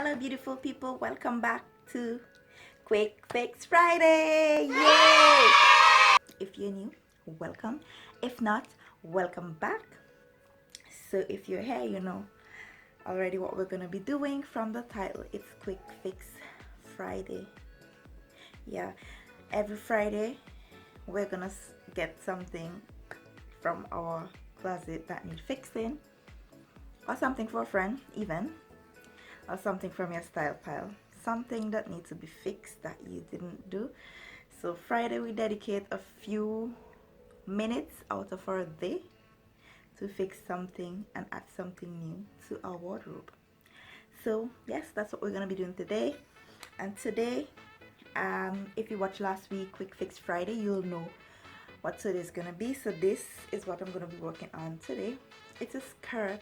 Hello beautiful people, welcome back to Quick Fix Friday. Yay! If you're new, welcome. If not, welcome back. So if you're here, you know already what we're gonna be doing from the title. It's Quick Fix Friday. Yeah, every Friday we're gonna get something from our closet that needs fixing, or something for a friend even, or something from your style pile, something that needs to be fixed that you didn't do. So Friday we dedicate a few minutes out of our day to fix something and add something new to our wardrobe. So yes, that's what we're gonna be doing today. And today, if you watched last week Quick Fix Friday, you'll know what today's gonna be. So this is what I'm gonna be working on today. It's a skirt,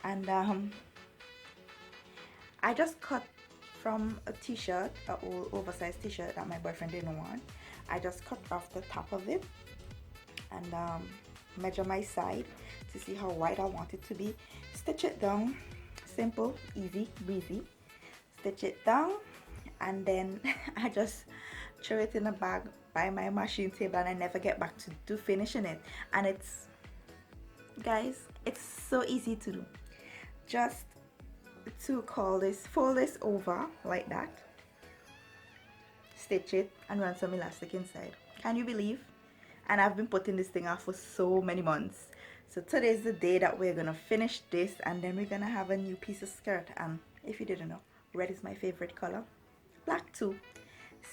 and I just cut from a t-shirt, an old oversized t-shirt that my boyfriend didn't want. I just cut off the top of it and measure my side to see how wide I want it to be. Stitch it down, simple, easy, breezy. Stitch it down, and then I just throw it in a bag by my machine table, and I never get back to do finishing it. And it's, guys, it's so easy to do. Just to fold this over like that, stitch it, and run some elastic inside. Can you believe? And I've been putting this thing off for so many months. So today's the day that we're gonna finish this, and then we're gonna have a new piece of skirt. And if you didn't know, red is my favorite color, black too.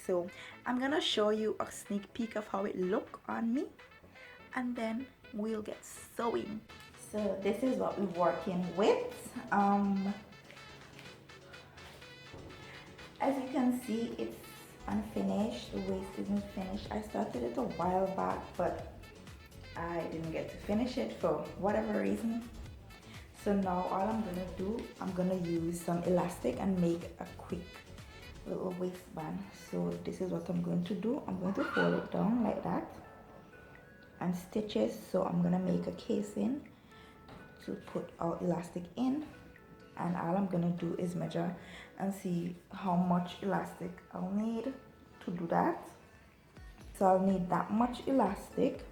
So I'm gonna show you a sneak peek of how it look on me, and then we'll get sewing. So this is what we're working with. As you can see, it's unfinished. The waist isn't finished. I started it a while back, but I didn't get to finish it for whatever reason. So now all I'm gonna do, I'm gonna use some elastic and make a quick little waistband. So this is what I'm going to do. I'm going to fold it down like that and stitch it. So I'm gonna make a casing to put our elastic in, and all I'm gonna do is measure and see how much elastic I'll need to do that. So I'll need that much elastic.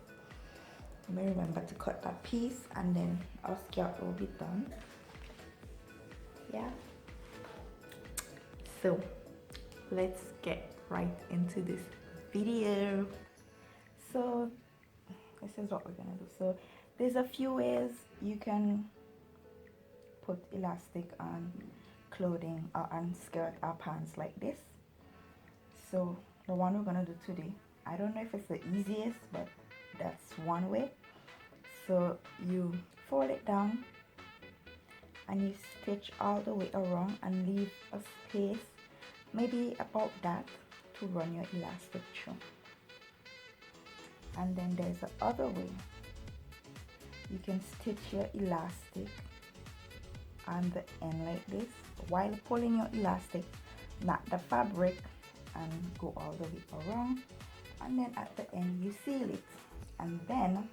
Let me remember to cut that piece, and then our skirt will be done. Yeah, so let's get right into this video. So this is what we're gonna do. So there's a few ways you can put elastic on clothing or on skirt or pants like this. So the one we're gonna do today, I don't know if it's the easiest, but that's one way. So you fold it down and you stitch all the way around and leave a space, maybe about that, to run your elastic through. And then there's the other way. You can stitch your elastic on the end like this while pulling your elastic, not the fabric, and go all the way around, and then at the end you seal it, and then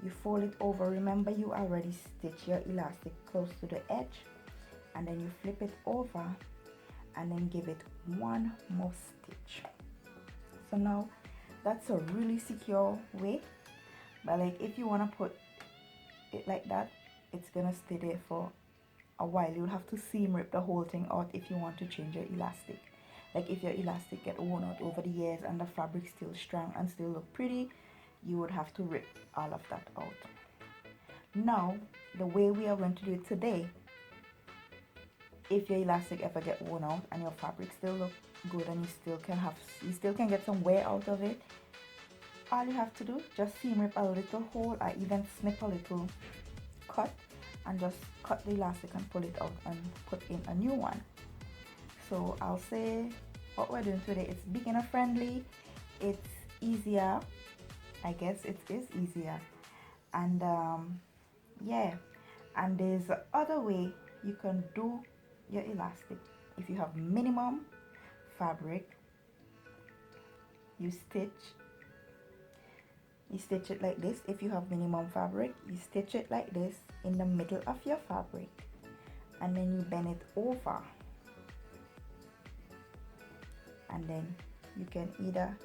you fold it over. Remember, you already stitch your elastic close to the edge, and then you flip it over and then give it one more stitch. So now that's a really secure way, but like if you want to put it like that, it's gonna stay there for a while. You'll have to seam rip the whole thing out if you want to change your elastic. Like if your elastic get worn out over the years and the fabric still strong and still look pretty, you would have to rip all of that out. Now the way we are going to do it today, if your elastic ever get worn out and your fabric still look good and you still can get some wear out of it, all you have to do, just seam rip a little hole or even snip a little cut, and just cut the elastic and pull it out and put in a new one. So I'll say what we're doing today, it's beginner friendly, it's easier, I guess it is easier, and yeah. And there's the other way you can do your elastic. If you have minimum fabric, you stitch it like this. If you have minimum fabric, you stitch it like this in the middle of your fabric, and then you bend it over, and then you can either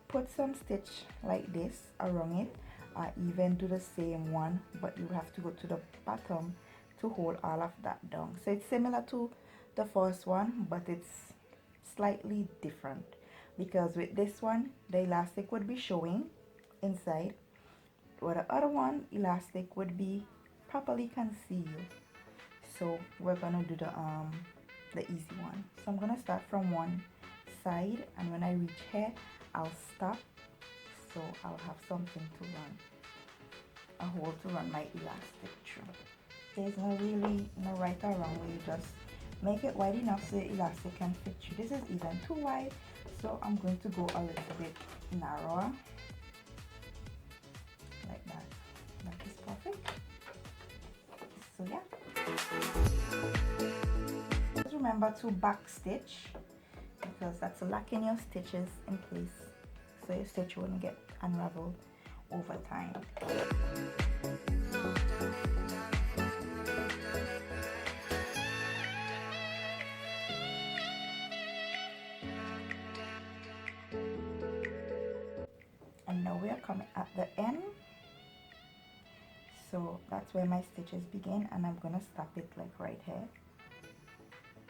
put some stitch like this around it, or even do the same one, but you have to go to the bottom to hold all of that down. So it's similar to the first one, but it's slightly different, because with this one the elastic would be showing inside, where the other one elastic would be properly concealed. So we're gonna do the easy one. So I'm gonna start from one side, and when I reach here I'll stop, so I'll have something to run, a hole to run my elastic through. There's no really no right or wrong way, you just make it wide enough so the elastic can fit you. This is even too wide, so I'm going to go a little bit narrower, like that. That is perfect. So yeah, just remember to back stitch, because that's locking your stitches in place, so your stitch won't get unraveled over time. And now we are coming at the end, so that's where my stitches begin, and I'm gonna stop it like right here.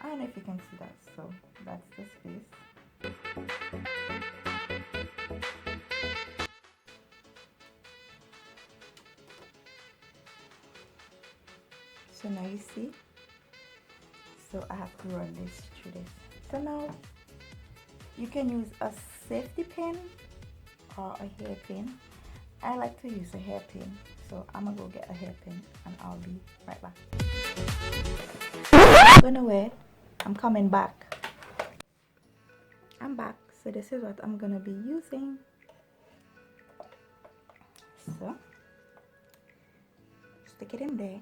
I don't know if you can see that, so that's the space. So now you see, so I have to run this through this. So now you can use a safety pin or a hairpin. I like to use a hairpin, so I'm gonna go get a hairpin and I'll be right back. Go nowhere, I'm coming back. I'm back. So this is what I'm gonna be using. So stick it in there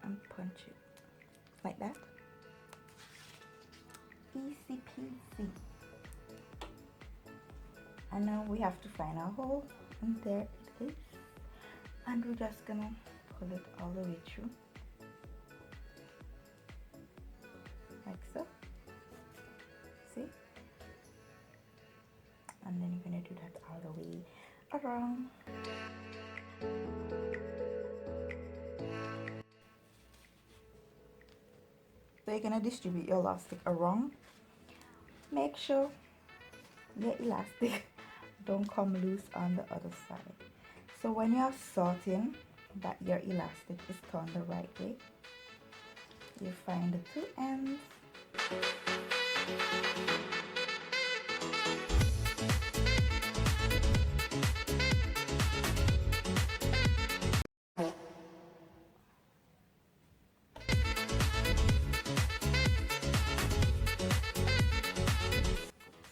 and punch it like that. Easy peasy. And now we have to find our hole, and there it is. And we're just gonna pull it all the way through, like so. See? And then you're gonna do that all the way around. So you're gonna distribute your elastic around. Make sure your elastic don't come loose on the other side. So when you're sorting that your elastic is turned the right way, you find the two ends.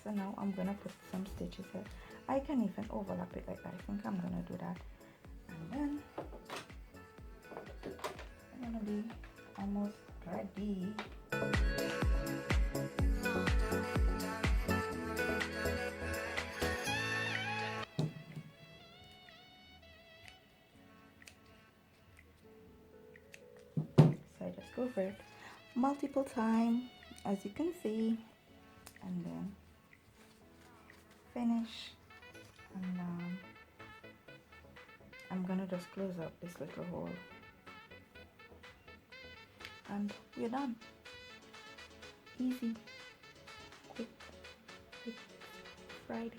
So now I'm gonna put some stitches here. I can even overlap it like that. I think I'm gonna do that, and then I'm gonna be almost ready. So I just go for it multiple times, as you can see, and then finish. And I'm gonna just close up this little hole, and we're done. Easy, quick, Friday.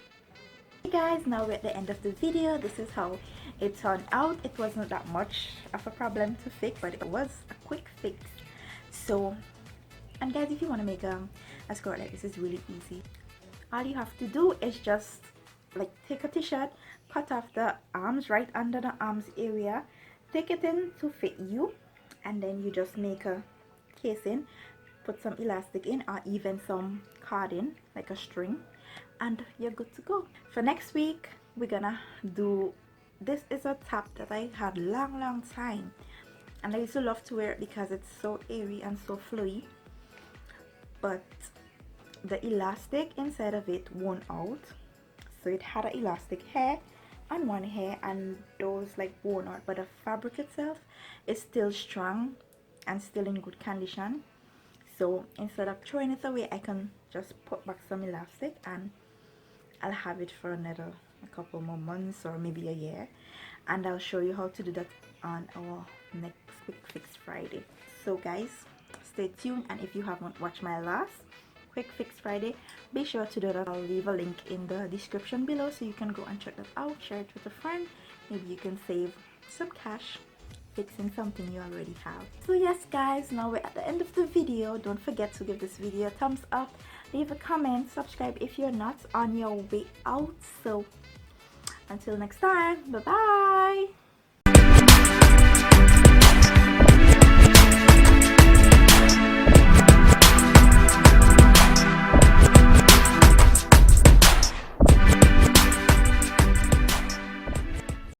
Hey guys, now we're at the end of the video. This is how it turned out. It wasn't that much of a problem to fix, but it was a quick fix. So, and guys, if you want to make a skirt like this, is really easy. All you have to do is just like take a t-shirt, cut off the arms right under the arms area, take it in to fit you, and then you just make a casing, put some elastic in, or even some carding like a string, and you're good to go. For next week, we're gonna do, this is a top that I had long time, and I used to love to wear it because it's so airy and so flowy, but the elastic inside of it worn out, so it had an elastic hair on one hair and those like worn out, but the fabric itself is still strong and still in good condition. So instead of throwing it away, I can just put back some elastic and I'll have it for another a couple more months or maybe a year, and I'll show you how to do that on our next Quick Fix Friday. So guys, stay tuned, and if you haven't watched my last Quick Fix Friday, be sure to do that. I'll leave a link in the description below so you can go and check that out, share it with a friend. Maybe you can save some cash fixing something you already have. So yes guys, now we're at the end of the video. Don't forget to give this video a thumbs up, leave a comment, subscribe if you're not on your way out. So until next time, bye bye.